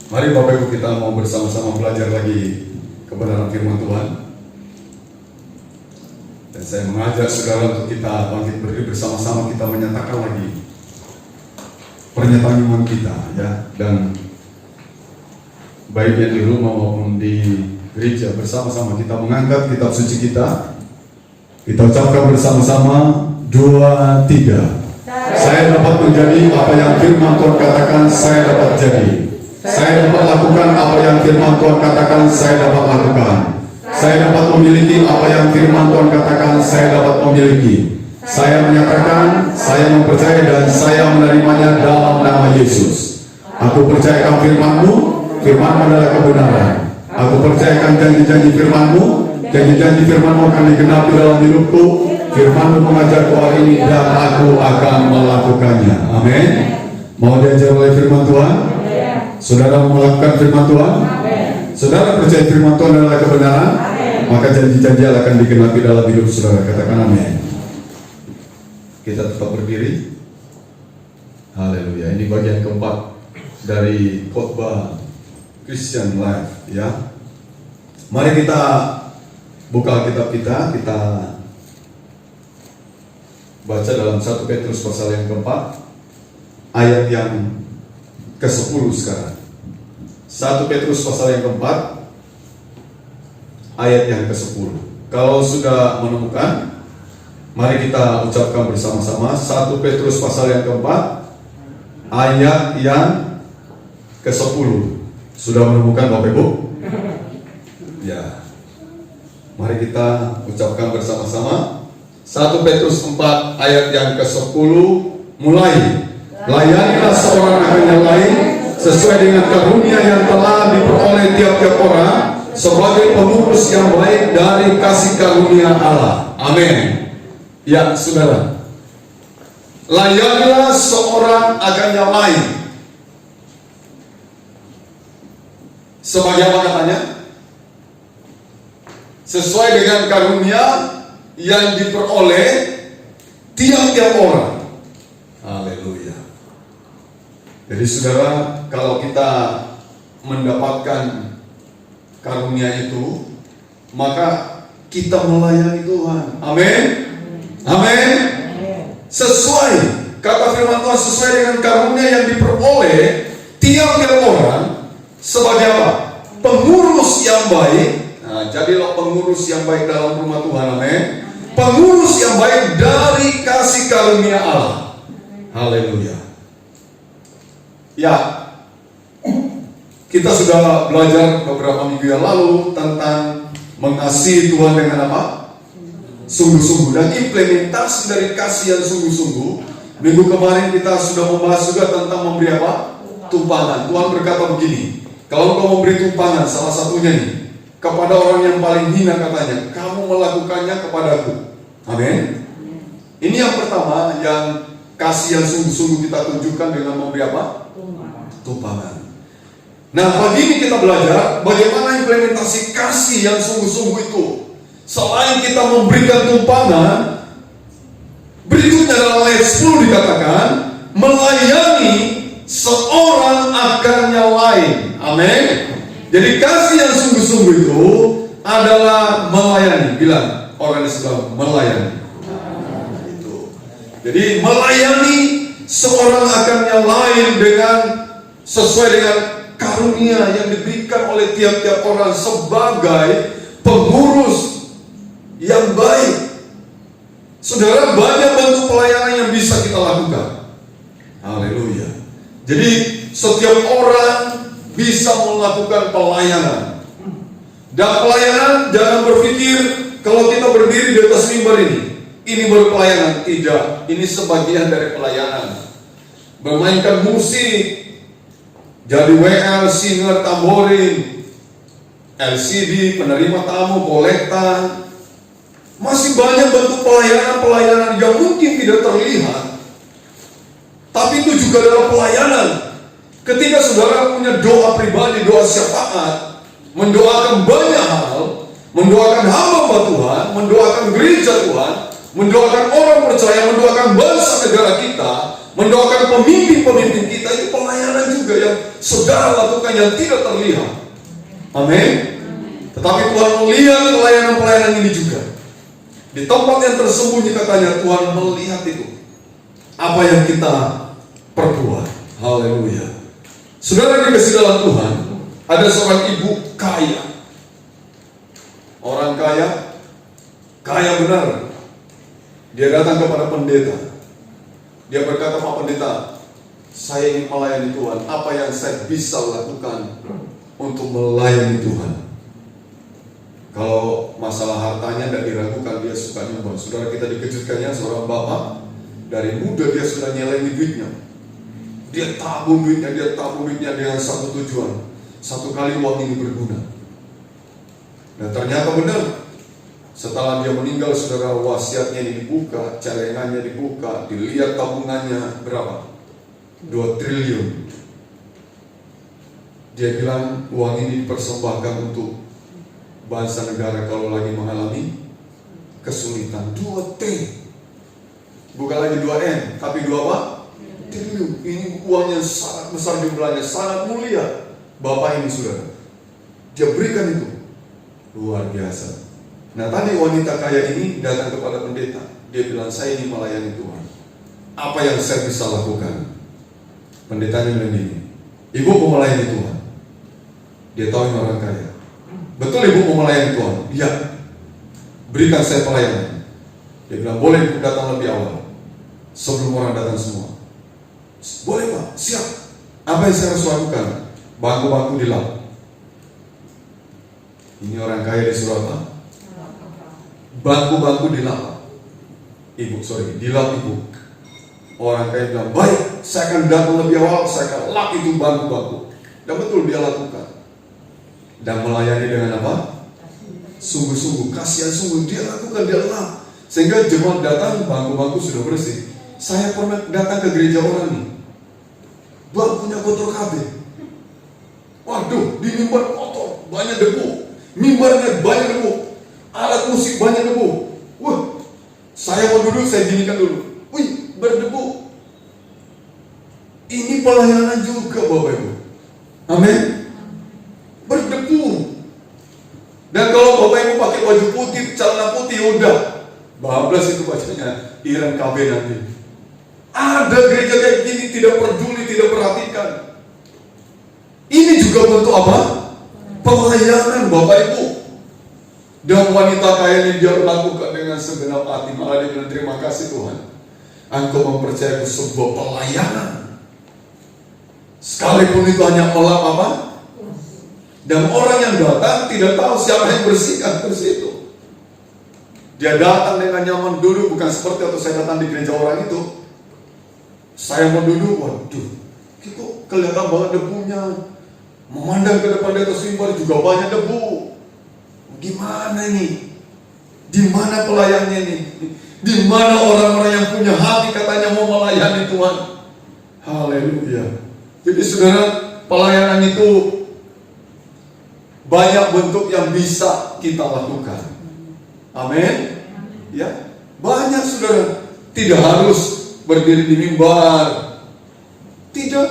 Mari Bapak Ibu kita mau bersama-sama belajar lagi kebenaran firman Tuhan. Dan saya mengajak saudara untuk kita bangkit berdiri bersama-sama, kita menyatakan lagi pernyataan iman kita, ya. Dan baik yang di rumah maupun di gereja, bersama-sama kita mengangkat kitab suci kita. Kita ucapkan bersama-sama 2, 3. Saya dapat menjadi apa yang firman Tuhan katakan saya dapat jadi. Saya dapat lakukan apa yang firman Tuhan katakan saya dapat lakukan. Saya dapat memiliki apa yang firman Tuhan katakan saya dapat memiliki. Saya menyatakan, saya mempercayai dan saya menerimanya dalam nama Yesus. Aku percayakan firman-Mu, firman-Mu adalah kebenaran. Aku percayakan janji-janji firman-Mu, janji-janji firman-Mu akan digenapi dalam hidupku. Firman-Mu mengajarku hari ini dan aku akan melakukannya. Amin. Mau diajar oleh firman Tuhan? Saudara mau melakukan firman Tuhan? Saudara percaya firman Tuhan adalah kebenaran? Maka janji-janji akan digenapi dalam hidup saudara. Katakan amin. Kita tetap berdiri. Haleluya. Ini bagian keempat dari khotbah Christian Life, ya. Mari kita buka kitab kita baca dalam 1 Petrus pasal yang keempat, ayat yang ke-10 sekarang. 1 Petrus pasal yang keempat, ayat yang ke-10. Kalau sudah menemukan, mari kita ucapkan bersama-sama 1 Petrus pasal yang keempat, ayat yang ke-10. Sudah menemukan Bapak Ibu? Ya. Mari kita ucapkan bersama-sama 1 Petrus 4 ayat yang ke-10, mulai. Layanilah seorang akan yang lain sesuai dengan karunia yang telah diperoleh tiap-tiap orang sebagai pengurus yang baik dari kasih karunia Allah. Amin. Ya, saudara. Layanilah seorang akan yang lain. Sebagai apa katanya? Sesuai dengan karunia yang diperoleh tiap-tiap orang. Haleluya. Jadi saudara, kalau kita mendapatkan karunia itu, maka kita melayani Tuhan. Amin. Amin. Sesuai, kata firman Tuhan, sesuai dengan karunia yang diperoleh tiap-tiap orang sebagai apa? Pengurus yang baik. Nah, jadilah pengurus yang baik dalam rumah Tuhan. Amin. Pengurus yang baik dari kasih karunia Allah. Haleluya. Ya, kita sudah belajar beberapa minggu yang lalu tentang mengasihi Tuhan dengan apa? Sungguh-sungguh. Dan implementasi dari kasih yang sungguh-sungguh. Minggu kemarin kita sudah membahas juga tentang memberi apa? Tumpangan. Tuhan berkata begini, kalau kau memberi tumpangan, salah satunya nih, kepada orang yang paling hina katanya, kamu melakukannya kepadaku. Amin. Ini yang pertama, yang kasih yang sungguh-sungguh kita tunjukkan dengan memberi apa? Tumpangan. Nah, pagi ini kita belajar bagaimana implementasi kasih yang sungguh-sungguh itu. Selain kita memberikan tumpangan, berikutnya dalam ayat 10 dikatakan, melayani seorang akan yang lain. Amin. Jadi kasih yang sungguh-sungguh itu adalah melayani. Bilang orang di sebelah, melayani. Itu. Jadi melayani seorang akan yang lain dengan sesuai dengan karunia yang diberikan oleh tiap-tiap orang sebagai pengurus yang baik. Saudara, banyak bentuk pelayanan yang bisa kita lakukan. Haleluya. Jadi setiap orang bisa melakukan pelayanan. Dan pelayanan, jangan berpikir kalau kita berdiri di atas mimbar ini baru pelayanan. Tidak, ini sebagian dari pelayanan. Bermainkan musik, jadi WL, singer, tamborin, LCD, penerima tamu, kolektan. Masih banyak bentuk pelayanan-pelayanan yang mungkin tidak terlihat, tapi itu juga adalah pelayanan. Ketika saudara punya doa pribadi, doa syafaat, mendoakan banyak hal, mendoakan hamba Tuhan, mendoakan gereja Tuhan, mendoakan orang percaya, mendoakan bangsa negara kita, mendoakan pemimpin-pemimpin kita, itu pelayanan juga yang saudara lakukan yang tidak terlihat. Amin. Tetapi Tuhan melihat pelayanan-pelayanan ini juga. Di tempat yang tersembunyi katanya Tuhan melihat itu. Apa yang kita perbuat. Haleluya. Saudara dikasih dalam Tuhan, ada seorang ibu kaya. Orang kaya, kaya benar. Dia datang kepada pendeta. Dia berkata, Pak Pendeta, saya ingin melayani Tuhan. Apa yang saya bisa lakukan untuk melayani Tuhan? Kalau masalah hartanya tidak diragukan, dia suka nyumbang. Saudara, kita dikejutkannya seorang bapak, dari muda dia sudah nyeleni duitnya. Dia tabung duitnya dengan satu tujuan. Satu kali uang ini berguna. Dan ternyata benar. Setelah dia meninggal, saudara, wasiatnya ini dibuka, celengannya dibuka, dilihat tabungannya berapa? 2 triliun. Dia bilang uang ini dipersembahkan untuk bangsa negara kalau lagi mengalami kesulitan. 2 T. Bukan lagi 2 N, tapi 2 apa? Triliun. Ini uangnya sangat besar jumlahnya, sangat mulia. Bapak ini, saudara, dia berikan itu. Luar biasa. Nah, tadi wanita kaya ini datang kepada pendeta. Dia bilang, saya ini melayani Tuhan. Apa yang saya bisa lakukan? Pendetanya bilang ini, ibu mau melayani Tuhan. Dia tahu ini orang kaya. Betul ibu mau melayani Tuhan? Iya. Berikan saya pelayanan. Dia bilang, boleh ibu datang lebih awal, sebelum orang datang semua. Boleh Pak, siap. Apa yang saya harus lakukan? Bangku-bangku dilap. Ini orang kaya disuruh apa? Bangku-bangku dilap. Dilap ibu. Orang kaya bilang, baik, saya akan datang lebih awal, saya akan lap itu bangku-bangku. Dan betul dia lakukan. Dan melayani dengan apa? Sungguh-sungguh, kasihan sungguh, dia lakukan, dia lap. Sehingga jemaat datang, bangku-bangku sudah bersih. Saya pernah datang ke gereja orang nih, bangkunya kotor kabeh. Waduh, di mimbar kotor, banyak debu. Mimbarnya banyak debu, alat musik banyak debu. Wah, saya mau duduk, saya ginikan dulu. Wih, berdebu. Ini pelayanan juga Bapak Ibu. Amin. Berdebu. Dan kalau Bapak Ibu pakai baju putih, celana putih, udah bablas itu bacanya, Iran KB nanti. Ada gereja kayak gini, tidak peduli, tidak perhatikan. Ini juga bentuk apa? Pelayanan Bapak Ibu. Dan wanita kaya ini dia lakukan dengan segenap hati. Malah dia bilang, terima kasih Tuhan, Engkau mempercayakan sebuah pelayanan. Sekalipun itu hanya melap apa? Dan orang yang datang tidak tahu siapa yang bersihkan kursi itu. Dia datang dengan nyaman duduk, bukan seperti waktu saya datang di gereja orang itu. Saya mau duduk, waduh, itu kelihatan banget debunya. Memandang ke depan di atas mimbar juga banyak debu. Gimana ini? Di mana pelayannya ini? Di mana orang-orang yang punya hati katanya mau melayani Tuhan? Haleluya. Jadi saudara, pelayanan itu banyak bentuk yang bisa kita lakukan. Amin. Ya, banyak saudara. Tidak harus berdiri di mimbar. Tidak,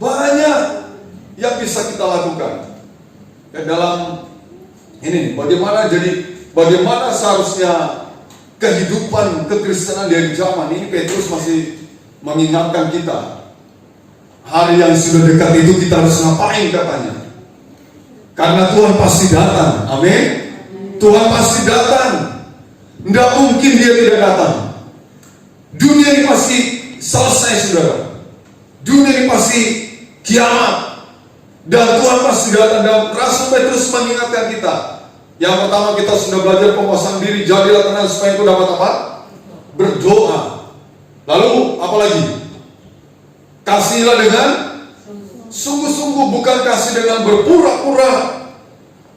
banyak yang bisa kita lakukan. Ya, dalam ini bagaimana seharusnya kehidupan kekristenan dari zaman ini. Petrus masih mengingatkan kita. Hari yang sudah dekat itu kita harus ngapain katanya. Karena Tuhan pasti datang. Amin. Tuhan pasti datang. Tidak mungkin dia tidak datang. Dunia ini pasti selesai saudara. Dunia ini pasti kiamat. Dan Tuhan pasti datang. Dan Rasul Petrus mengingatkan kita. Yang pertama, kita sudah belajar penguasaan diri. Jadilah tenang supaya itu dapat apa? Berdoa. Lalu apa lagi? Kasihlah dengan sungguh-sungguh, bukan kasih dengan berpura-pura.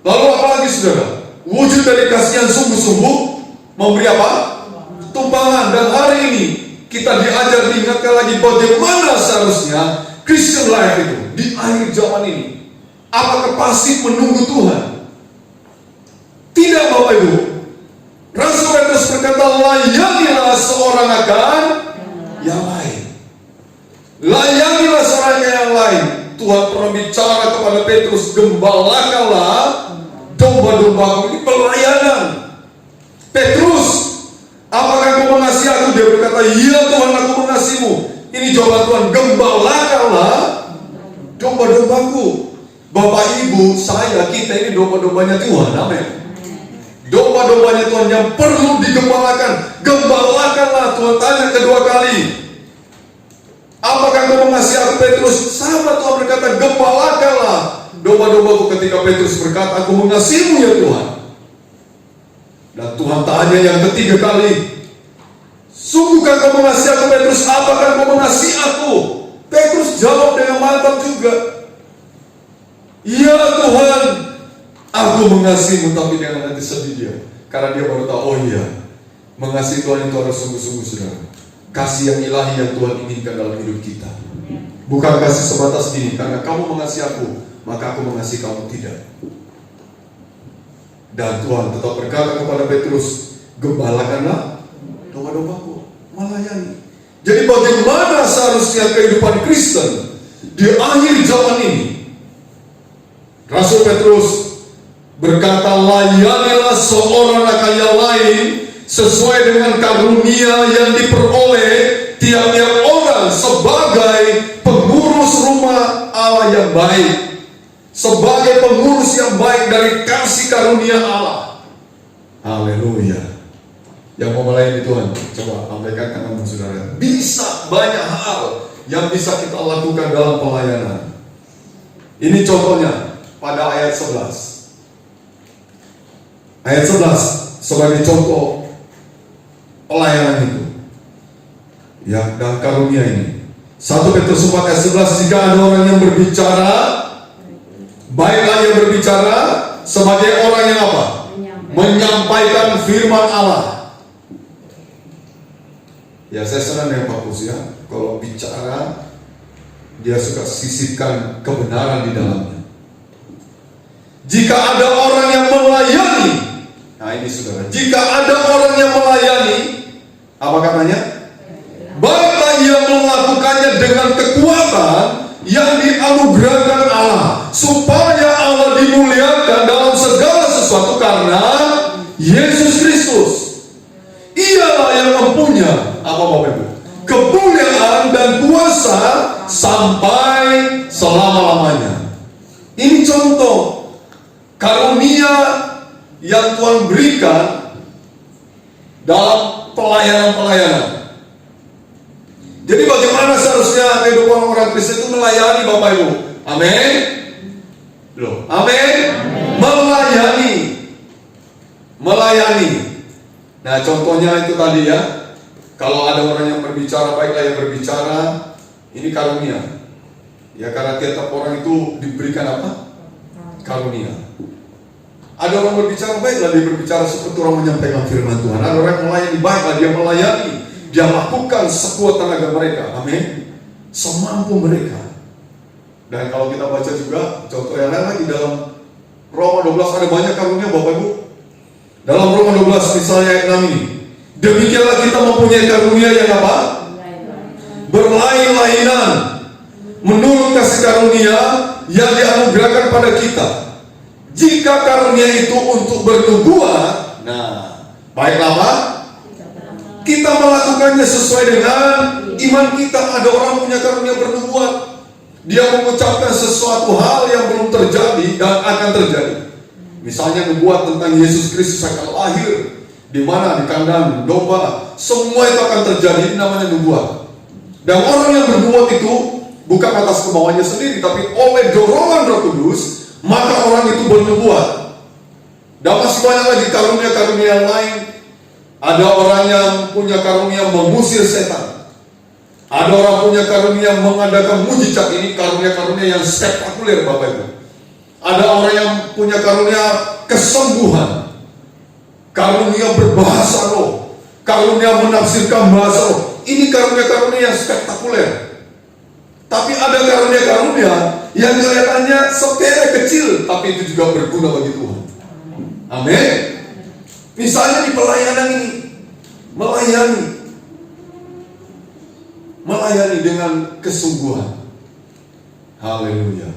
Lalu apa lagi saudara? Wujud dari kasih yang sungguh-sungguh memberi apa? Tumpangan. Dan hari ini kita diajar, diingatkan lagi bagaimana seharusnya Christian life itu di akhir zaman ini. Apakah pasif menunggu Tuhan? Tidak Bapak Ibu. Rasul Petrus berkata, layanilah seorang akan yang lain. Layanilah serangga yang lain. Tuhan pernah bicara kepada Petrus, gembalakanlah domba-dombaku. Ini pelayanan. Petrus, apakah kau mengasihi aku? Dia berkata, iya Tuhan, aku mengasihimu. Ini jawaban Tuhan, gembalakanlah domba-dombaku. Bapak Ibu, saya, kita ini domba-dombanya Tuhan. Amin. Domba-dombanya Tuhan yang perlu digembalakan. Gembalakanlah. Tuhan tanya kedua kali, apakah kau mengasihi aku Petrus? Sama Tuhan berkata, gembalakanlah domba-dombaku. Ketika Petrus berkata, aku mengasihimu ya Tuhan. Dan Tuhan tanya yang ketiga kali, sungguhkah kau mengasihi aku Petrus? Apakah kau mengasihi aku? Petrus jawab dengan mantap juga, iya Tuhan, aku mengasihimu. Tapi dengan hati sedih dia, karena dia baru tahu, oh iya, mengasihi Tuhan itu harus sungguh-sungguh, saudara. Kasih yang ilahi yang Tuhan inginkan dalam hidup kita. Bukan kasih sebatas ini, karena kamu mengasihi aku, maka aku mengasihi kamu, tidak. Dan Tuhan tetap berkata kepada Petrus, gembalakanlah domba-dombaku, melayani. Jadi bagaimana seharusnya kehidupan Kristen di akhir zaman ini? Rasul Petrus berkata, layanilah seorang akan yang lain sesuai dengan karunia yang diperoleh tiap-tiap orang sebagai pengurus rumah Allah yang baik, sebagai pengurus yang baik dari kasih karunia Allah. Haleluya. Yang mau melayani Tuhan, coba sampaikan tanganmu saudara. Bisa banyak hal yang bisa kita lakukan dalam pelayanan. Ini contohnya pada ayat 11. Ayat 11 sebagai contoh pelayanan itu, ya, dan karunia ini. 1 Petrus 4 ayat 11, jika ada orang yang berbicara, baiklah yang berbicara sebagai orang yang apa? Menyampaikan firman Allah. Ya, saya senang dengan Pak Pus ya, kalau bicara dia suka sisipkan kebenaran di dalamnya. Jika ada orang yang melayani, nah ini saudara, jika ada orang yang melayani, apa katanya? Baiklah ia melakukannya dengan kekuatan yang dianugerahkan Allah, supaya Allah dimuliakan dalam segala sesuatu karena Yesus Kristus. Ialah yang mempunyai apa Bapak Ibu? Kemuliaan dan kuasa sampai selama-lamanya. Ini contoh karunia yang Tuhan berikan dalam pelayanan-pelayanan. Jadi bagaimana seharusnya kehidupan orang Kristen itu melayani Bapak Ibu? Amin. Loh, amin. Melayani. Melayani. Nah, contohnya itu tadi ya. Kalau ada orang yang berbicara, baiklah yang berbicara. Ini karunia. Ya, karena tiap orang itu diberikan apa? Karunia. Ada orang berbicara, baiklah dia berbicara seperti orang menyampaikan firman Tuhan. Ada orang yang melayani, baiklah dia melayani. Dia lakukan sekuat tenaga mereka. Amin. Semampu mereka. Dan kalau kita baca juga contoh yang lain lagi dalam Roma 12, ada banyak karunia Bapak Ibu. Dalam Roma 12 misalnya ayat 6 ini, demikianlah kita mempunyai karunia yang apa? Berlain-lainan menurut kasih karunia yang dianugerahkan pada kita. Jika karunia itu untuk bernubuat, nah, baiklah apa? Kita melakukannya sesuai dengan iman kita. Ada orang punya karunia bernubuat, dia mengucapkan sesuatu hal yang belum terjadi dan akan terjadi. Misalnya nubuat tentang Yesus Kristus akan lahir di mana, di kandang domba. Semua itu akan terjadi, namanya nubuat. Dan orang yang bernubuat itu bukan atas kemauannya sendiri, tapi oleh dorongan Roh Kudus, maka orang itu bernubuat. Dan masih banyak lagi karunia-karunia yang lain. Ada orang yang punya karunia mengusir setan. Ada orang punya karunia mengadakan mujizat. Ini karunia-karunia yang spektakuler Bapak Ibu. Ada orang yang punya karunia kesembuhan, karunia berbahasa roh, karunia menafsirkan bahasa roh. Ini karunia-karunia yang spektakuler. Tapi ada karunia-karunia yang kelihatannya sepele kecil, tapi itu juga berguna bagi Tuhan. Amin. Misalnya di pelayanan ini, melayani. melayani dengan kesungguhan. Haleluya.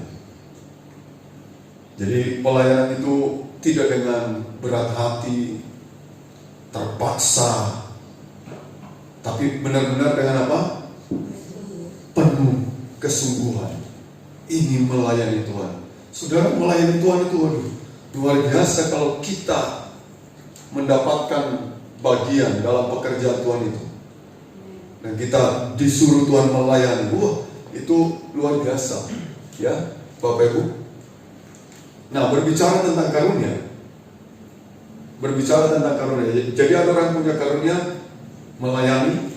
Jadi pelayanan itu tidak dengan berat hati, terpaksa, tapi benar-benar dengan apa? Penuh kesungguhan. Ingin melayani Tuhan. Saudara, melayani Tuhan itu luar biasa kalau kita mendapatkan bagian dalam pekerjaan Tuhan itu. Dan kita disuruh Tuhan melayani. Itu luar biasa. Ya, Bapak Ibu. Nah, berbicara tentang karunia. Jadi ada orang punya karunia melayani.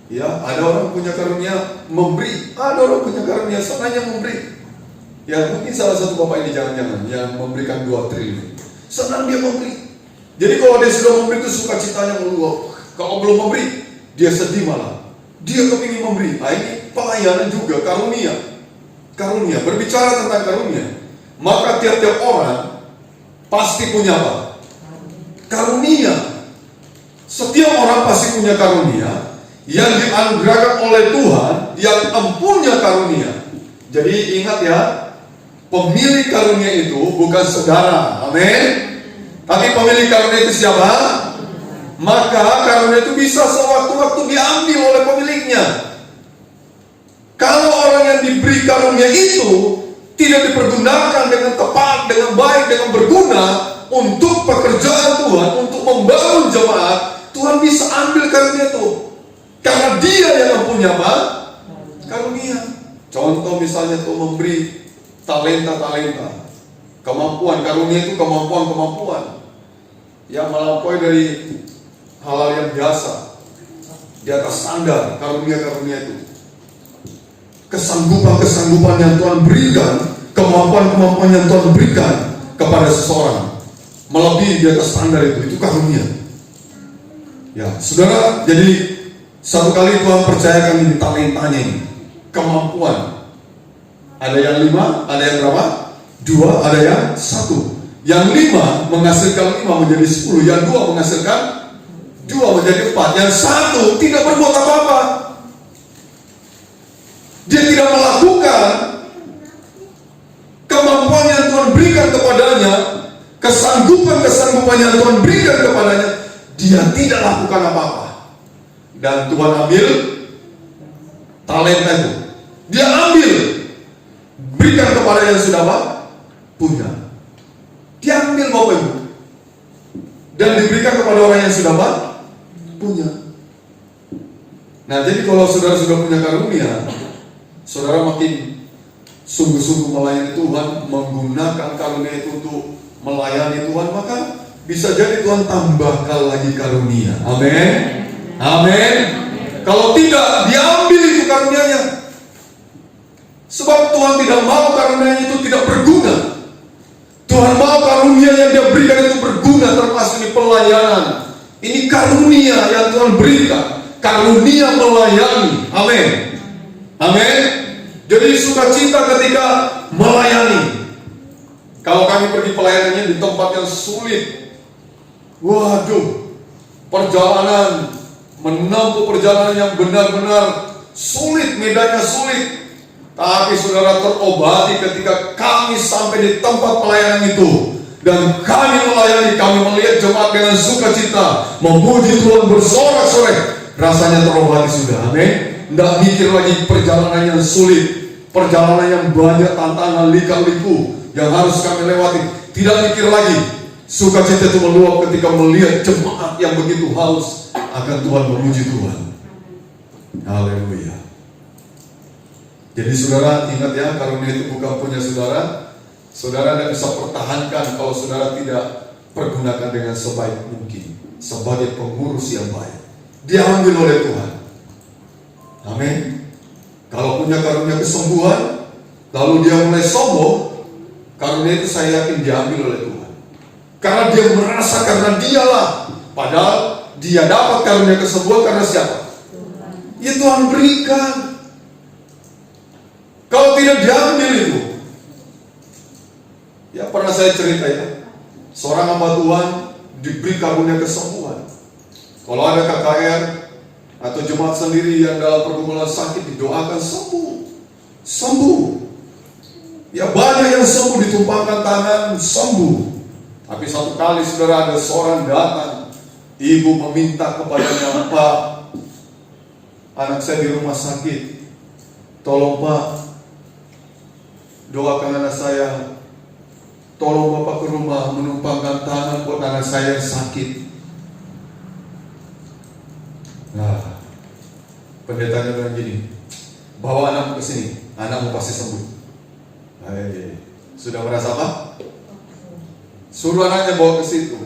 Ya, ada orang punya karunia memberi. Ada orang punya karunia senangnya memberi. Ya, mungkin salah satu Bapak ini jangan-jangan yang memberikan 2 triliun. Senang dia memberi. Jadi kalau dia sudah memberi itu sukacitanya meluap. Kalau belum memberi, dia sedih malah. Dia kepingin memberi. Nah, ini pelayanan juga, karunia. Berbicara tentang karunia, maka tiap-tiap orang pasti punya apa? Karunia. Setiap orang pasti punya karunia yang dianugerahkan oleh Tuhan, yang empunya karunia. Jadi ingat ya, pemilik karunia itu bukan saudara, amin. Tapi pemilik karunia itu siapa? Maka karunia itu bisa sewaktu-waktu diambil oleh pemiliknya. Kalau orang yang diberi karunia itu tidak dipergunakan dengan tepat, dengan baik, dengan berguna untuk pekerjaan Tuhan, untuk membangun jemaat, Tuhan bisa ambil karunia itu. Karena dia yang punya apa? Karunia. Contoh misalnya tuh memberi talenta, kemampuan. Karunia itu kemampuan yang melampaui dari hal-hal yang biasa, di atas standar. Karunia itu kesanggupan yang Tuhan berikan, kemampuan yang Tuhan berikan kepada seseorang melebihi di atas standar itu karunia. Ya, saudara, jadi satu kali Tuhan percayakan ini talentanya ini, kemampuan. Ada yang 5, ada yang berapa? 2, ada yang 1. Yang 5 menghasilkan 5 menjadi 10, yang 2 menghasilkan 2 menjadi 4, yang 1 tidak berbuat apa-apa. Dia tidak melakukan kemampuan yang Tuhan berikan kepadanya, kesanggupan yang Tuhan berikan kepadanya, dia tidak lakukan apa-apa. Dan Tuhan ambil talenta itu, dia ambil, berikan kepada yang sudah punya. Dia ambil Bapak Ibu, dan diberikan kepada orang yang sudah punya. Nah, jadi kalau saudara sudah punya karunia, saudara makin sungguh-sungguh melayani Tuhan, menggunakan karunia itu untuk melayani Tuhan, maka bisa jadi Tuhan tambahkan lagi karunia. Amin. Amin. Kalau tidak, diambil itu karunianya. Sebab Tuhan tidak mau karunia itu tidak berguna. Tuhan mau karunia yang dia berikan itu berguna, termasuk di pelayanan. Ini karunia yang Tuhan berikan, karunia melayani. Amin. Amin. Jadi sukacita ketika melayani. Kalau kami pergi pelayanannya di tempat yang sulit, waduh, perjalanan, menempuh perjalanan yang benar-benar sulit, medannya sulit. Tapi saudara terobati ketika kami sampai di tempat pelayanan itu, dan kami melayani, kami melihat jemaat dengan sukacita, memuji Tuhan bersorak-sorai, rasanya terobati sudah. Amin. Tidak mikir lagi perjalanan yang sulit, perjalanan yang banyak tantangan, lika-liku yang harus kami lewati. Tidak mikir lagi. Sukacita itu meluap ketika melihat jemaat yang begitu haus akan Tuhan, memuji Tuhan. Haleluya. Jadi saudara ingat ya, karunia itu bukan punya saudara. Saudara tidak bisa pertahankan kalau saudara tidak pergunakan dengan sebaik mungkin, sebagai pengurus yang baik. Diambil oleh Tuhan. Amin. Kalau punya karunia kesembuhan, lalu dia mulai sombong, karunia itu saya yakin diambil oleh Tuhan. Karena dia merasa karena dialah, padahal dia dapat karunia kesembuhan karena siapa? Ya Tuhan berikan. Kalau tidak diambil itu, ya pernah saya cerita ya, seorang hamba Tuhan diberi karunia kesembuhan. Kalau ada KKR, atau jemaat sendiri yang dalam pergumulan sakit didoakan sembuh. Sembuh. Ya banyak yang sembuh, ditumpangkan tangan, sembuh. Tapi satu kali saudara, ada seorang datang, ibu meminta kepadanya, Pak, anak saya di rumah sakit, tolong Pak, doakan anak saya, tolong Bapak ke rumah menumpangkan tangan buat anak saya yang sakit. Nah, pendetanya bilang gini, bawa anakmu ke sini, anakmu pasti sembuh. Hai, sudah merasa apa? Suruh anaknya bawa ke situ.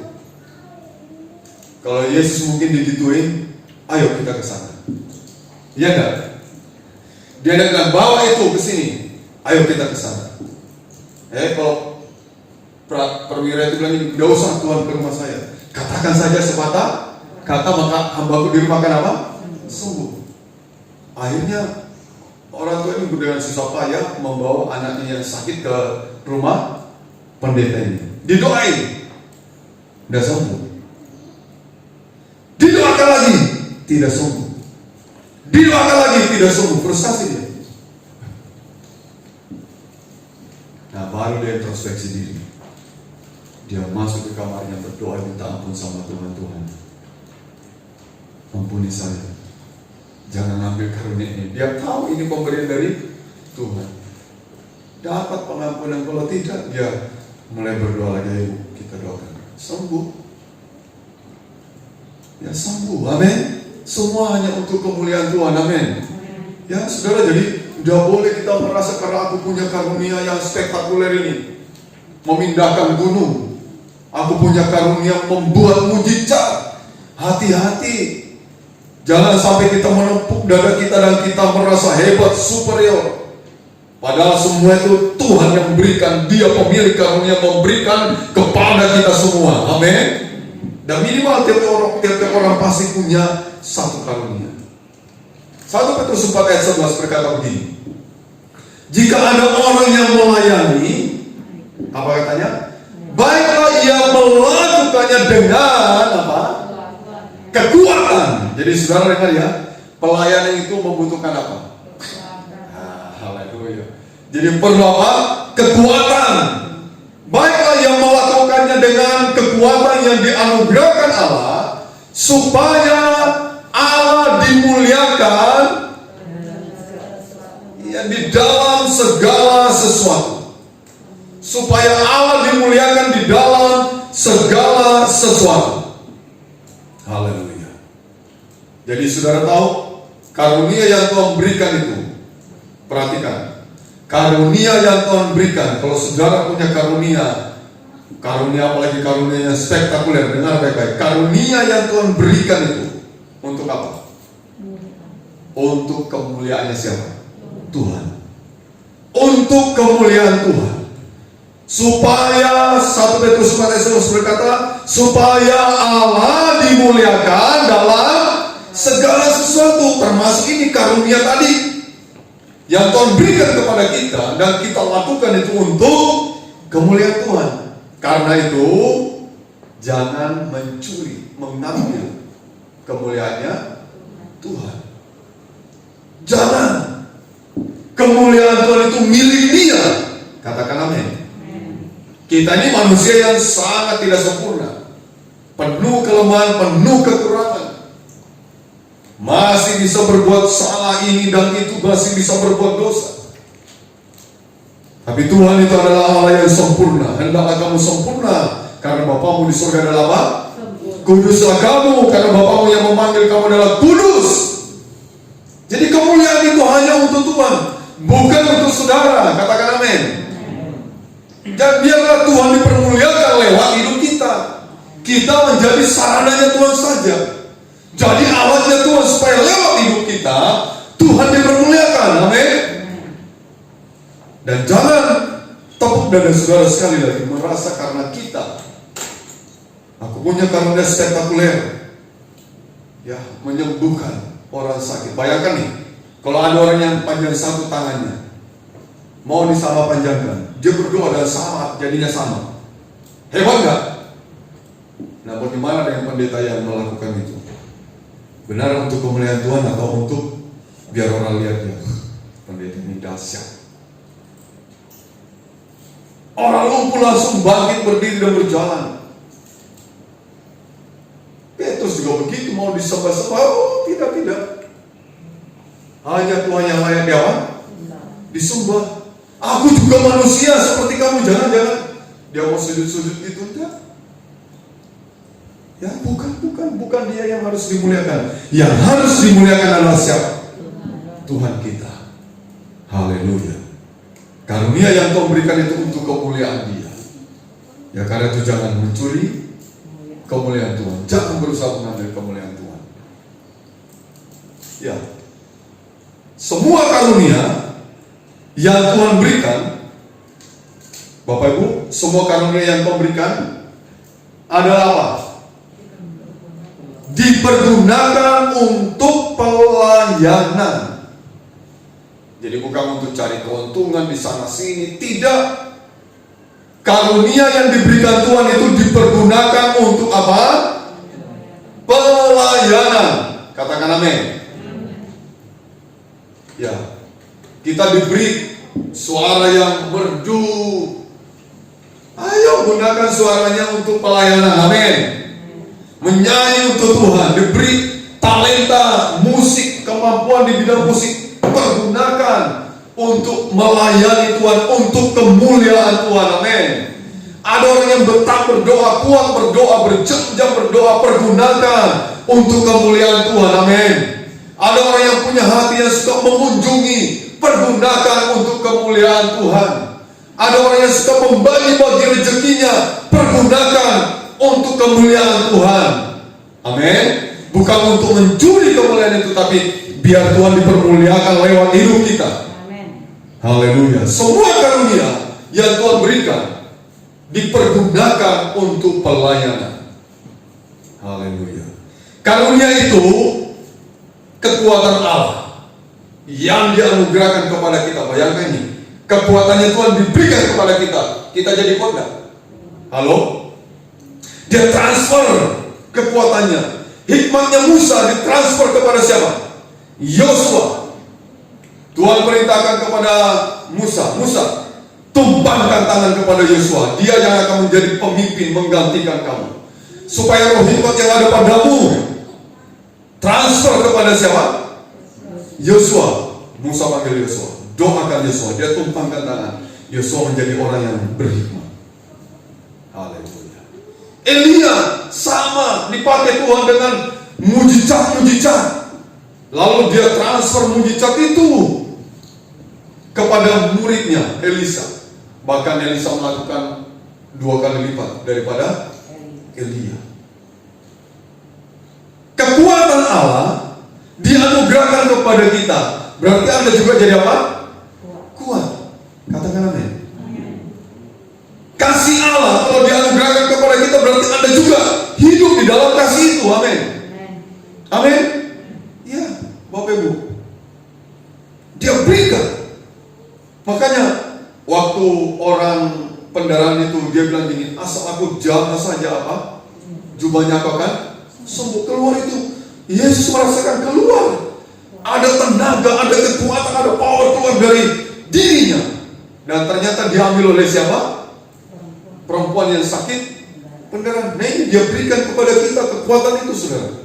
Kalau Yesus mungkin digituin, ayo kita ke sana. Iya enggak? Dia dengan bawa itu ke sini, ayo kita ke sana. Kalau perwira itu bilang, tidak usah Tuhan ke rumah saya, katakan saja sepatah kata, maka hambaku di rumah akan apa? Sembuh. Akhirnya orang tua ini dengan susah payah membawa anaknya yang sakit ke rumah pendeta ini. Didoain, tidak sembuh. Didoakan lagi, tidak sembuh. Didoakan lagi, tidak sembuh. Frustasi dia. Nah, baru dia introspeksi diri. Dia masuk ke kamarnya, berdoa, minta ampun sama Tuhan. Tuhan, ampuni saya, jangan ambil karunia ini. Dia tahu ini pemberian dari Tuhan. Dapat pengampunan. Kalau tidak, dia mulai berdoa lagi. Ayo kita doakan, sembuh. Ya sembuh, amin. Semua hanya untuk kemuliaan Tuhan, amin. Ya saudara, jadi tidak boleh kita merasa karena aku punya karunia yang spektakuler ini, memindahkan gunung. Aku punya karunia membuat mujizat. Hati-hati, jangan sampai kita menepuk dada kita dan kita merasa hebat, superior. Padahal semua itu Tuhan yang memberikan. Dia pemilik karunia, memberikan kepada kita semua. Amin. Dan minimal tiap orang pasti punya satu karunia. 1 Petrus 4 ayat 11 berkata begini, jika ada orang yang melayani, apa katanya? Baiklah ia melakukannya dengan apa? Kekuatan. Jadi saudara dengar ya, pelayanan itu membutuhkan apa? Jadi perlu apa? Kekuatan. Baiklah yang melakukannya dengan kekuatan yang dianugerahkan Allah, supaya Allah dimuliakan ya, di dalam segala sesuatu. Supaya Allah dimuliakan di dalam segala sesuatu. Haleluya. Jadi saudara tahu, karunia yang Tuhan berikan itu, perhatikan, karunia yang Tuhan berikan. Kalau saudara punya karunia apalagi karunia yang spektakuler, dengar baik-baik. Karunia yang Tuhan berikan itu untuk apa? Untuk kemuliaannya siapa? Tuhan. Untuk kemuliaan Tuhan. Supaya 1 Petrus 4 ayat 11 berkata, supaya Allah dimuliakan dalam segala sesuatu, termasuk ini karunia tadi yang Tuhan berikan kepada kita, dan kita lakukan itu untuk kemuliaan Tuhan. Karena itu jangan mencuri, mengambil kemuliaannya Tuhan. Jangan. Kemuliaan Tuhan itu milik Dia. Katakan amin. Kita ini manusia yang sangat tidak sempurna, penuh kelemahan, penuh kekurangan, masih bisa berbuat salah ini dan itu, masih bisa berbuat dosa. Tapi Tuhan itu adalah Allah yang sempurna. Hendaklah kamu sempurna, karena Bapamu di surga adalah apa? Kuduslah kamu, karena Bapamu yang memanggil kamu adalah kudus. Jadi kemuliaan itu hanya untuk Tuhan, bukan untuk saudara. Katakan amin. Dan biarlah Tuhan dipermuliakan lewat hidup kita. Kita menjadi sarananya Tuhan saja. Jadi alatnya Tuhan, supaya lewat hidup kita Tuhan dipermuliakan. Amin. Dan jangan tepuk dada saudara sekali lagi merasa karena aku punya karunia spektakuler, ya, menyembuhkan orang sakit. Bayangkan nih, kalau ada orang yang panjang satu tangannya, mau disama panjangkan, dia berdoa dan sama, jadinya sama. Hebat nggak? Nah, bagaimana dengan pendeta yang melakukan itu? Benar untuk kemuliaan Tuhan atau untuk biar orang lihat ya, pendeta ini dahsyat. Orang lumpuh langsung bangkit, berdiri dan berjalan. Petrus juga begitu, mau disembah-sembah. Oh tidak. Hanya Tuhan yang layak disembah. Aku juga manusia seperti kamu, jangan. Dia mau sujud-sujud gitu, enggak. Ya bukan dia yang harus dimuliakan. Yang harus dimuliakan adalah siapa? Tuhan kita. Haleluya. Karunia yang Tuhan berikan itu untuk kemuliaan Dia. Ya karena itu jangan mencuri kemuliaan Tuhan. Jangan berusaha mengambil kemuliaan Tuhan. Ya. Semua karunia yang Tuhan berikan, Bapak Ibu, semua karunia yang Tuhan berikan adalah apa? Dipergunakan untuk pelayanan. Jadi bukan untuk cari keuntungan di sana sini, tidak. Karunia yang diberikan Tuhan itu dipergunakan untuk apa? Pelayanan. Katakan amin. Ya, kita diberi suara yang merdu. Ayo gunakan suaranya untuk pelayanan. Amin. Menyanyi untuk Tuhan, diberi talenta musik, kemampuan di bidang musik, pergunakan untuk melayani Tuhan, untuk kemuliaan Tuhan. Amin. Ada orang yang betah berdoa, kuat berdoa, berjam-jam berdoa, pergunakan untuk kemuliaan Tuhan. Amin. Ada orang yang punya hati yang suka mengunjungi, pergunakan untuk kemuliaan Tuhan. Ada orang yang suka membagi-bagi rezekinya, pergunakan untuk kemuliaan Tuhan. Amin. Bukan untuk mencuri kemuliaan itu, tapi biar Tuhan dipermuliakan lewat hidup kita. Amin. Haleluya. Semua karunia yang Tuhan berikan dipergunakan untuk pelayanan. Haleluya. Karunia itu kekuatan Allah yang dianugerahkan kepada kita. Bayangkan ini, kekuatannya Tuhan diberikan kepada kita. Kita jadi kuat gak? Halo? Dia transfer kekuatannya. Hikmatnya Musa ditransfer kepada siapa? Yosua. Tuhan perintahkan kepada Musa, tumpangkan tangan kepada Yosua. Dia yang akan menjadi pemimpin menggantikan kamu. Supaya roh hikmat yang ada padamu transfer kepada siapa? Yosua. Musa panggil Yosua, doakan Yosua. Dia tumpangkan tangan. Yosua menjadi orang yang berhikmat. Haleluya. Elia sama dipakai Tuhan dengan mujizat. Lalu dia transfer mujizat itu kepada muridnya Elisa. Bahkan Elisa melakukan 2 kali lipat daripada Elia. Kekuatan Allah dianugerahkan kepada kita. Berarti Anda juga jadi apa? Kuat. Katakan amin. Kasih Allah kalau dianugerahkan kepada kita, berarti Anda juga hidup di dalam kasih itu. Amin. Amin. Ya, Bapak Ibu, Dia berikan. Makanya waktu orang pendarahan itu, dia bilang gini, asal aku jamah saja apa? Jubahnya kau kan sembuh. Keluar itu, Yesus merasakan keluar. Ada tenaga, ada kekuatan, ada power keluar dari dirinya. Dan ternyata diambil oleh siapa? Perempuan yang sakit pendarahan. Nah ini dia berikan kepada kita kekuatan itu, saudara.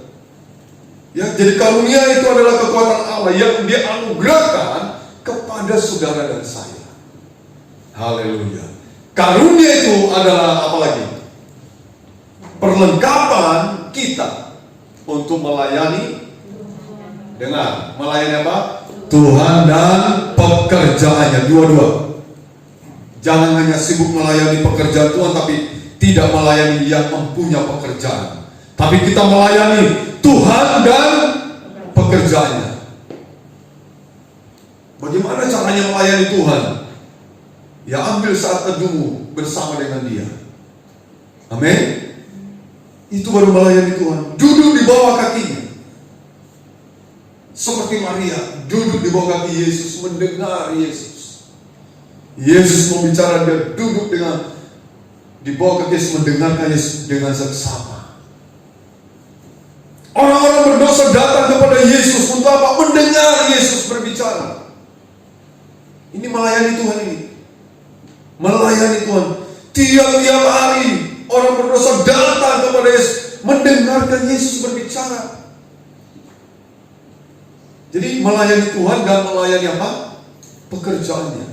Ya, jadi karunia itu adalah kekuatan Allah yang dia anugerahkan kepada saudara dan saya. Haleluya. Karunia itu adalah apa lagi? Perlengkapan kita untuk melayani. Dengar, melayani apa? Tuhan dan pekerjaannya, dua-dua. Jangan hanya sibuk melayani pekerjaan Tuhan, tapi tidak melayani yang mempunyai pekerjaan. Tapi kita melayani Tuhan dan pekerjaannya. Bagaimana caranya melayani Tuhan? Ya, ambil saat teduhmu bersama dengan Dia. Amin. Itu baru melayani Tuhan. Duduk di bawah kakinya. Seperti Maria duduk di bawah kaki Yesus, mendengar Yesus. Yesus mau bicara, dia duduk di bawah kaki Yesus, mendengarkan Yesus dengan seksama. Orang-orang berdosa datang kepada Yesus untuk apa? Mendengar Yesus berbicara. Ini melayani Tuhan ini. Melayani Tuhan. Tiap-tiap hari orang berdosa datang kepada Yesus, mendengarkan Yesus berbicara. Jadi melayani Tuhan dan melayani apa? Pekerjaannya.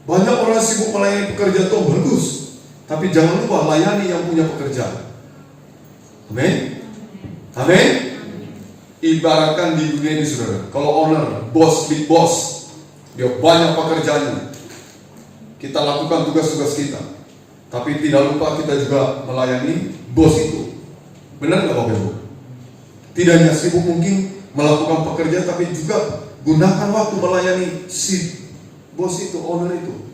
Banyak orang sibuk melayani pekerjaan Tuhan, bagus. Tapi jangan lupa layani yang punya pekerjaan. Amin. Amin. Ibaratkan di dunia ini, saudara, kalau owner, bos, big boss, dia banyak pekerjaannya. Kita lakukan tugas-tugas kita, tapi tidak lupa kita juga melayani bos itu. Benar nggak Bapak Ibu? Tidak hanya sibuk mungkin melakukan pekerjaan, tapi juga gunakan waktu melayani si bos itu, owner itu.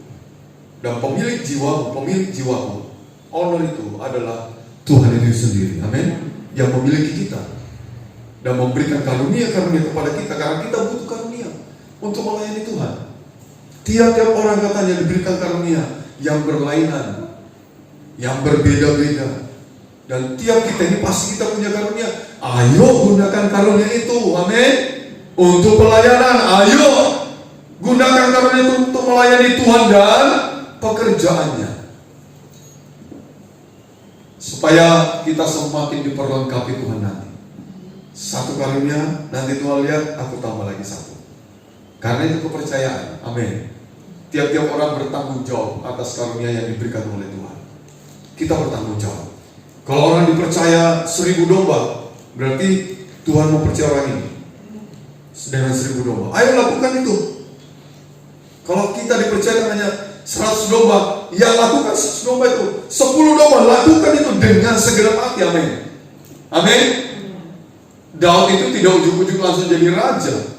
Dan pemilik jiwamu, owner itu adalah Tuhan itu sendiri. Amin. Yang memiliki kita dan memberikan karunia-karunia kepada kita, karena kita butuh karunia untuk melayani Tuhan. Tiap-tiap orang katanya diberikan karunia yang berlainan, yang berbeda-beda. Dan tiap kita ini pasti kita punya karunia. Ayo gunakan karunia itu, amin. Untuk pelayanan, ayo gunakan karunia itu untuk melayani Tuhan dan pekerjaannya. Supaya kita semakin diperlengkapi Tuhan nanti. Satu karunia, nanti Tuhan lihat, aku tambah lagi satu. Karena itu kepercayaan, amin. Tiap-tiap orang bertanggung jawab atas karunia yang diberikan oleh Tuhan. Kita bertanggung jawab. Kalau orang dipercaya 1000 domba, berarti Tuhan mempercaya orang ini dengan 1000 domba. Ayo lakukan itu. Kalau kita dipercaya hanya 100 domba, ya lakukan 100 domba itu. 10 domba, lakukan itu dengan segenap hati, amin. Amin. Daud itu tidak ujuk-ujuk langsung jadi raja.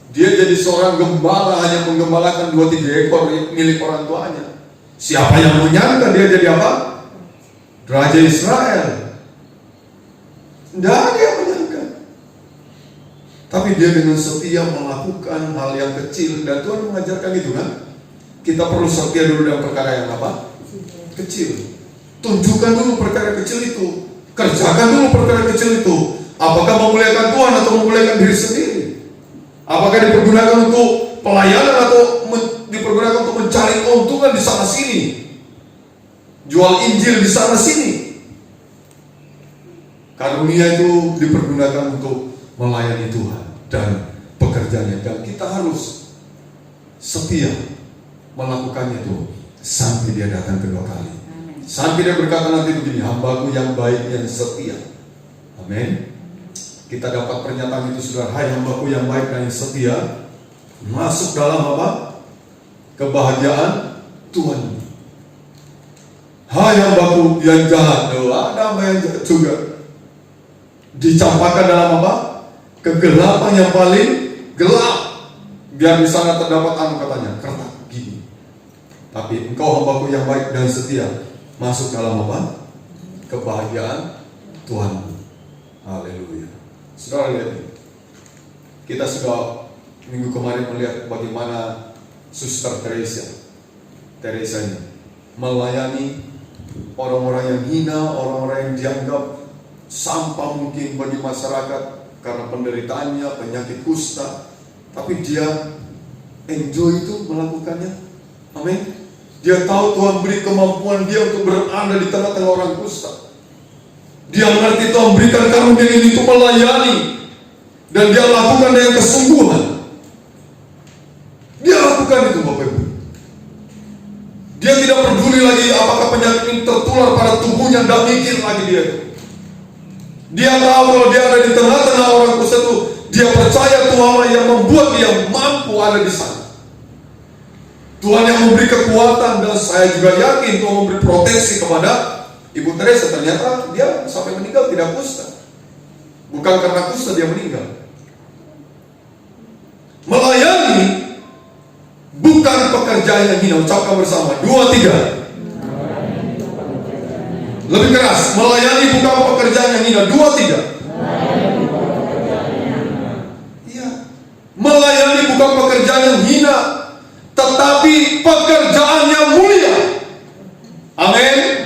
Dia jadi seorang gembala, hanya menggembalakan 2-3 ekor milik orang tuanya. Siapa yang menyangka dia jadi apa? Raja Israel. Tidak ada yang menyangka. Tapi dia dengan setia melakukan hal yang kecil. Dan Tuhan mengajarkan itu kan. Kita perlu setia dulu dalam perkara yang apa? Kecil. Tunjukkan dulu perkara kecil itu. Kerjakan dulu perkara kecil itu. Apakah memuliakan Tuhan atau memuliakan diri sendiri? Apakah dipergunakan untuk pelayanan atau dipergunakan untuk mencari keuntungan di sana sini? Jual Injil di sana sini. Karunia itu dipergunakan untuk melayani Tuhan dan pekerjaannya. Dan kita harus setia melakukannya itu sampai dia datang kedua kali. Sampai dia berkata nanti begini, hambaku yang baik yang setia. Amin. Kita dapat pernyataan itu, saudara. Hai hambaku yang baik dan yang setia, masuk dalam apa? Kebahagiaan Tuhan. Hai hambaku yang jahat, ada hamba yang jahat juga, dicampakkan dalam apa? Kegelapan yang paling gelap, biar di sana terdapat katanya, kertas gini. Tapi engkau hambaku yang baik dan setia, masuk dalam apa? Kebahagiaan Tuhan. Haleluya. Saudara lihat ini. Kita sudah minggu kemarin melihat bagaimana Suster Teresa ini melayani orang-orang yang hina, orang-orang yang dianggap sampah mungkin bagi masyarakat karena penderitaannya, penyakit kusta. Tapi dia enjoy itu melakukannya. Amin. Dia tahu Tuhan beri kemampuan dia untuk berada di tengah-tengah orang kusta. Dia mengerti Tuhan berikan karunia ini untuk melayani, dan dia lakukan dengan kesungguhan. Dia lakukan itu, Bapak Ibu. Dia tidak peduli lagi apakah penyakit ini tertular pada tubuhnya, tidak mikir lagi dia. Dia tahu kalau dia ada di tengah-tengah orang kusta itu, dia percaya Tuhan yang membuat dia mampu ada di sana. Tuhan yang memberi kekuatan, dan saya juga yakin Tuhan memberi proteksi kepada Ibu Teresa. Ternyata dia sampai meninggal tidak kusta. Bukan karena kusta dia meninggal. Melayani bukan pekerjaan yang hina. Ucapkan bersama 2, 3. Lebih keras. Melayani bukan pekerjaan yang hina. 2, 3. Iya. Melayani bukan pekerjaan yang hina, tetapi pekerjaan yang mulia. Amin.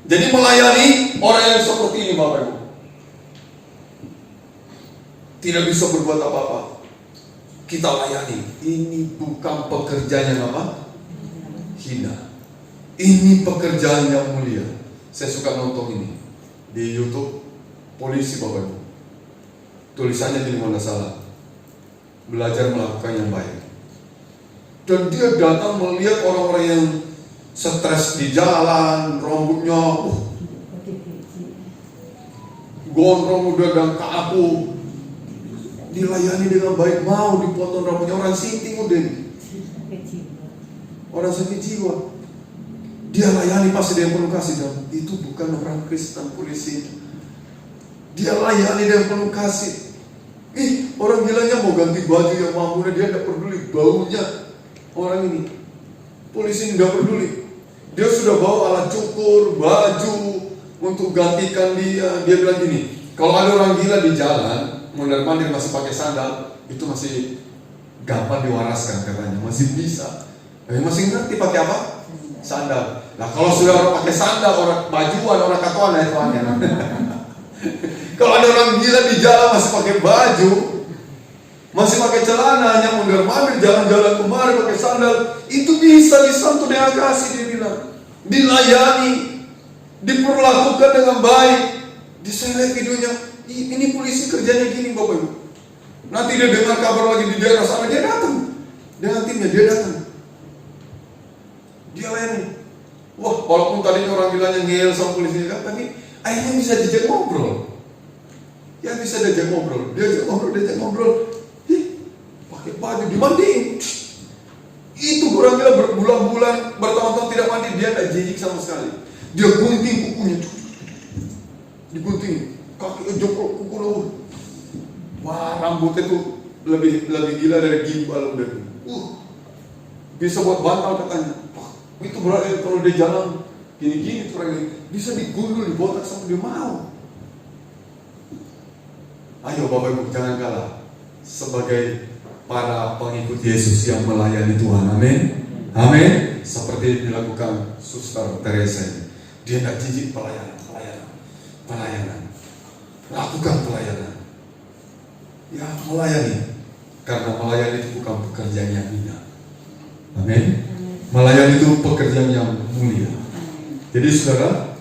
Jadi melayani orang yang seperti ini, Bapak Ibu. tidak bisa berbuat apa-apa, kita layani. Ini bukan pekerjaan yang apa? Hina. Ini pekerjaan yang mulia. Saya suka nonton ini di YouTube, polisi Bapak Ibu. Tulisannya di mana salah, belajar melakukan yang baik. Dan dia datang melihat orang-orang yang stres di jalan, rambutnya gondrong udah dan kaku, dilayani dengan baik, mau dipotong rambutnya. Orang sinting udah, orang sakit jiwa, dia layani pasti dia penuh kasih. Dan itu bukan orang Kristen polisi, dia layani dengan penuh kasih. Orang gilanya mau ganti baju yang mampunya, dia tidak peduli baunya. Orang ini polisi ini tidak peduli, dia sudah bawa alat cukur, baju untuk gantikan dia. Dia bilang gini, kalau ada orang gila di jalan mondar-mandir masih pakai sandal, itu masih gampang diwaraskan katanya, masih bisa. Masih ngerti pakai apa? Sandal. Nah kalau sudah orang pakai sandal, orang bajuan, orang katuan, ya itu aneh. Kalau ada orang gila di jalan masih pakai baju, masih pakai celana, hanya mondar-mandir jalan-jalan kemari pakai sandal, itu bisa disentuh dengan kasih. Dia bilang dilayani, diperlakukan dengan baik. Saya lihat videonya, ini polisi kerjanya gini Bapak Ibu. Nanti dia dengar kabar lagi di daerah sana, dia datang dengan timnya, dia datang, dia layani. Wah, walaupun tadinya orang bilangnya ngeyel sama polisi kan, tapi akhirnya bisa diajak ngobrol. Ya bisa diajak ngobrol, diajak ngobrol. Pakai baju dimandiin. Itu orang gila berbulan-bulan, bertahun-tahun tidak mandi, dia tidak jijik sama sekali. Dia gunting kukunya, digunting, kaki jongkok kuku lo. Wah, rambutnya tuh lebih gila dari gimbal udah. Bisa buat bantal katanya. Wah, itu berarti kalau dia jalan gini-gini tuh orang ini bisa digundul, dibotak sama dia mau. Ayo Bapak Ibu, jangan kalah sebagai para pengikut Yesus yang melayani Tuhan. Amin. Amin. Seperti dilakukan Suster Teresa ini. Dia tidak jijik pelayanan. Lakukan pelayanan. Ya, melayani. Karena melayani itu bukan pekerjaan yang hina. Amin. Melayani itu pekerjaan yang mulia. Jadi saudara,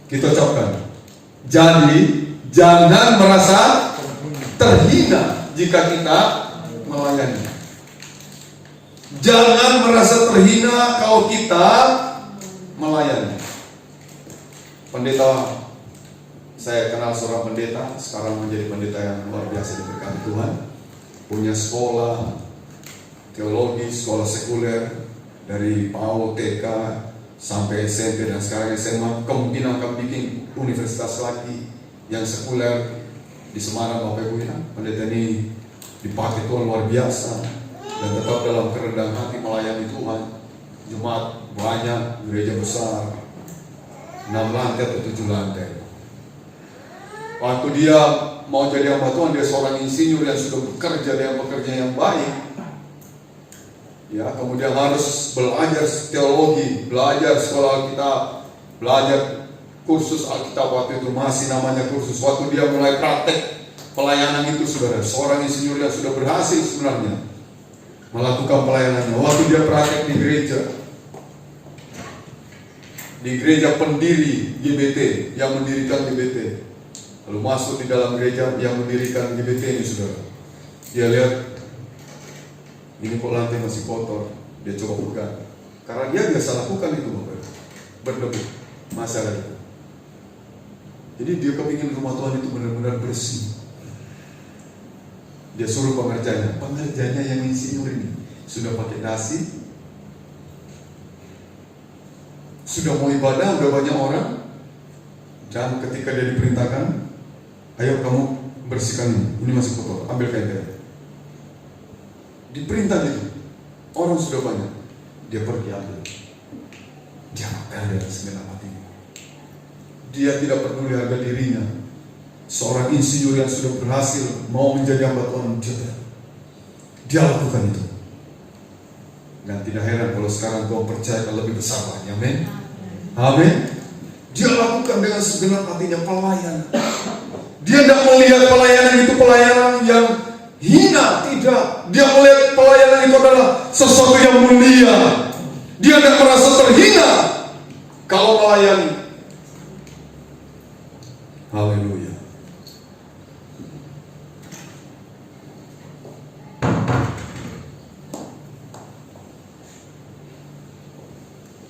kita ucapkan, jadi jangan merasa terhina jika kita melayani. Jangan merasa terhina kalau kita melayani. Pendeta, saya kenal seorang pendeta, sekarang menjadi pendeta yang luar biasa diberkati Tuhan. Punya sekolah teologi, sekolah sekuler, dari PAUD, TK, sampai SMP, dan sekarang SMA. Kemungkinan akan bikin universitas lagi yang sekuler di Semarang. Bapak Ibu ya, pendeta ini dipakai Tuhan luar biasa dan tetap dalam kerendahan hati melayani Tuhan. Jemaat banyak, gereja besar, 6 lantai atau 7 lantai. Waktu dia mau jadi hamba Tuhan, dia seorang insinyur yang sudah bekerja dengan pekerjaan yang baik. Ya, kemudian harus belajar teologi, belajar sekolah Alkitab, belajar kursus Alkitab. Waktu itu masih namanya kursus. Waktu dia mulai praktek pelayanan itu, saudara, seorang insinyur yang sudah berhasil sebenarnya melakukan pelayanannya. Waktu dia praktek di gereja pendiri GBT, yang mendirikan GBT, lalu masuk di dalam gereja yang mendirikan GBT ini, saudara, dia lihat ini kok lantai masih kotor. Dia coba buka, karena dia biasa lakukan itu, Bapak, berdebu masalah itu. Jadi dia kepingin rumah Tuhan itu benar-benar bersih. Dia suruh pengerjanya yang insinyur ini sudah pakai dasi, sudah mau ibadah, udah banyak orang, dan ketika dia diperintahkan, ayo kamu bersihkan ini masih kotor, ambil kain. Diperintah itu, orang sudah banyak, dia pergi ambil. Dia makan dengan segenap hatinya. Dia tidak peduli harga dirinya. Seorang insinyur yang sudah berhasil mau menjadi hamba Tuhan, dia lakukan itu. Dan tidak heran kalau sekarang Tuhan percaya lebih besar lagi. Amin. Amin. Dia lakukan dengan segenap hatinya pelayanan. Dia tidak melihat pelayanan itu pelayanan yang hina, tidak. Dia melihat pelayanan itu adalah sesuatu yang mulia. Dia tidak merasa terhina kalau melayani. Haleluya.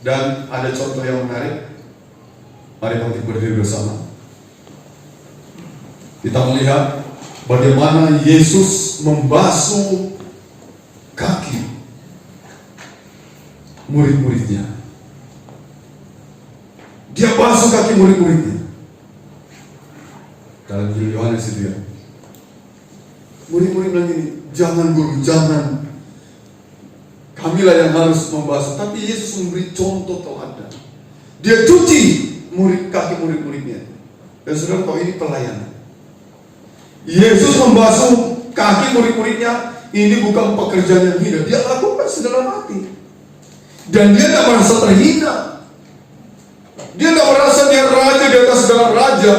Dan ada contoh yang menarik. Mari kita berdiri bersama. Kita melihat bagaimana Yesus membasuh kaki murid-muridnya. Dia basuh kaki murid-muridnya. Dalam Injil Yohanes itu ya. Murid-murid bilang gini, jangan guru, jangan. Kamilah yang harus membasuh. Tapi Yesus memberi contoh teladan. Dia cuci kaki murid-muridnya. Dan saudara tahu ini pelayanan. Yesus membasuh kaki murid-muridnya. Ini bukan pekerjaan yang hina. Dia lakukan sedalam hati. Dan dia tidak merasa terhina. Dia tidak merasa dia raja di atas segala raja.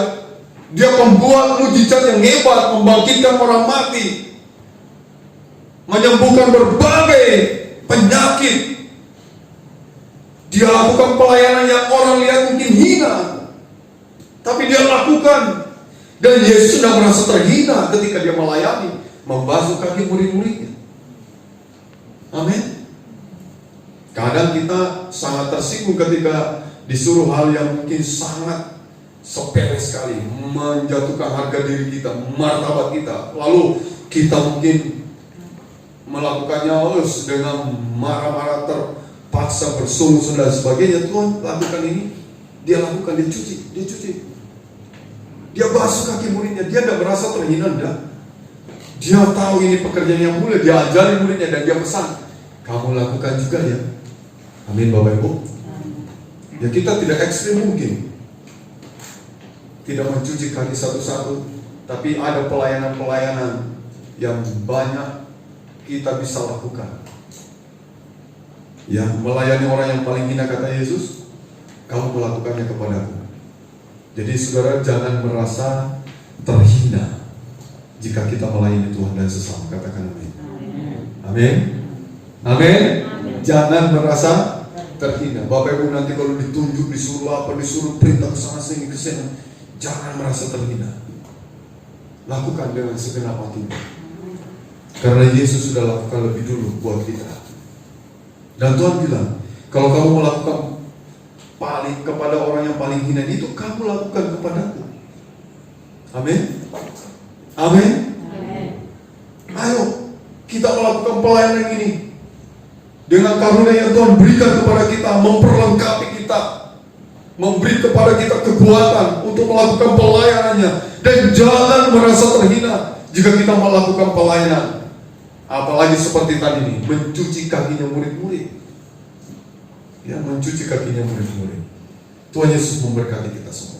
Dia membuat mujizat yang hebat, membangkitkan orang mati, menyembuhkan berbagai penyakit. Dia lakukan pelayanan yang orang lihat mungkin hina, tapi dia lakukan. Dan Yesus sudah merasa terhina ketika dia melayani, membasuh kaki murid-muridnya. Amin. Kadang kita sangat tersinggung ketika disuruh hal yang mungkin sangat sepele sekali, menjatuhkan harga diri kita, martabat kita. Lalu kita mungkin melakukannya dengan marah-marah, terpaksa bersungguh-sungguh dan sebagainya. Tuhan lakukan ini, dia lakukan, dia cuci. Dia basuh kaki muridnya, dia tidak merasa terhina, enggak. Dia tahu ini pekerjaan yang mulia, dia ajari muridnya dan dia pesan, kamu lakukan juga ya. Amin Bapak Ibu. Ya kita tidak ekstrim mungkin, tidak mencuci kaki satu-satu, tapi ada pelayanan-pelayanan yang banyak kita bisa lakukan. Ya, melayani orang yang paling hina kata Yesus, kamu melakukannya kepadaku. Jadi saudara jangan merasa terhina jika kita melayani Tuhan dan sesama. Katakan amin. Amin. Amin. Jangan merasa terhina. Bapak Ibu nanti kalau ditunjuk, disuruh apa, disuruh perintah ke sana sini ke sana, jangan merasa terhina. Lakukan dengan segenap hati. Karena Yesus sudah lakukan lebih dulu buat kita. Dan Tuhan bilang, kalau kamu melakukan paling kepada orang yang paling hina itu, kamu lakukan kepadaku. Amin. Amin. Ayo kita melakukan pelayanan ini dengan karunia yang Tuhan berikan kepada kita, memperlengkapi kita, memberi kepada kita kekuatan untuk melakukan pelayanannya. Dan jangan merasa terhina jika kita melakukan pelayanan, apalagi seperti tadi ini, mencuci kakinya murid-murid. Ya, mencuci kakinya murid-murid. Tuhan Yesus memberkati kita semua.